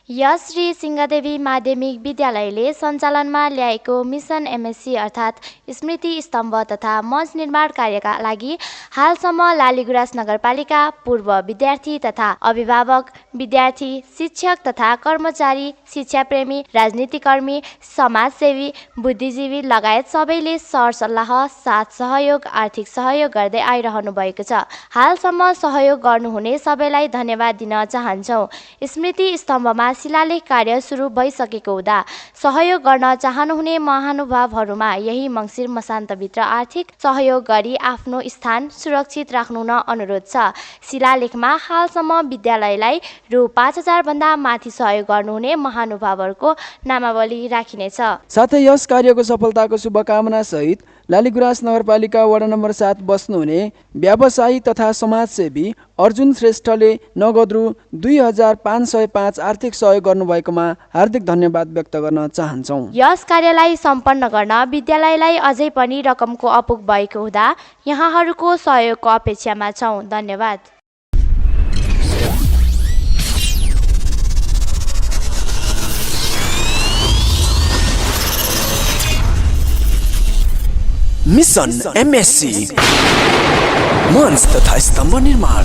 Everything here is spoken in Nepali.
यस श्री सिंहदेवी माध्यमिक विद्यालयले सञ्चालनमा ल्याएको मिसन एमएससी अर्थात् स्मृति स्तम्भ तथा मञ्च निर्माण कार्यका लागि हालसम्म लालीगुराँस नगरपालिका पूर्व विद्यार्थी तथा अभिभावक, विद्यार्थी, शिक्षक तथा कर्मचारी, शिक्षाप्रेमी, राजनीतिकर्मी, समाजसेवी, बुद्धिजीवी लगायत सबैले सरसल्लाह, साथ सहयोग, आर्थिक सहयोग गर्दै आइरहनु भएको छ। हालसम्म सहयोग गर्नुहुने सबैलाई धन्यवाद दिन चाहन्छौँ। स्मृति स्तम्भमा शिलालेख कार्य सुरु भइसकेको हुँदा सहयोग गर्न चाहनुहुने महानुभावहरूमा यही मङ्सिर मसान्तभित्र आर्थिक सहयोग गरी आफ्नो स्थान सुरक्षित राख्नु न अनुरोध छ। शिलालेखमा हालसम्म विद्यालयलाई रु 5,000 भन्दा माथि सहयोग गर्नुहुने महानुभावहरूको नामावली राखिनेछ। साथै यस कार्यको सफलताको शुभकामना सहित लालीगुराँस नगरपालिका वडा नम्बर 7 बस्नुहुने व्यवसायी तथा समाजसेवी अर्जुन श्रेष्ठले नगद रु 2,505 आर्थिक सहयोग गर्नुभएकोमा हार्दिक धन्यवाद व्यक्त गर्न चाहन्छौँ। यस कार्यलाई सम्पन्न गर्न विद्यालयलाई अझै पनि रकमको अपुग भएको हुँदा यहाँहरूको सहयोगको अपेक्षामा छौँ। धन्यवाद। मिसन एमएससी मञ्च तथा स्तम्भ निर्माण।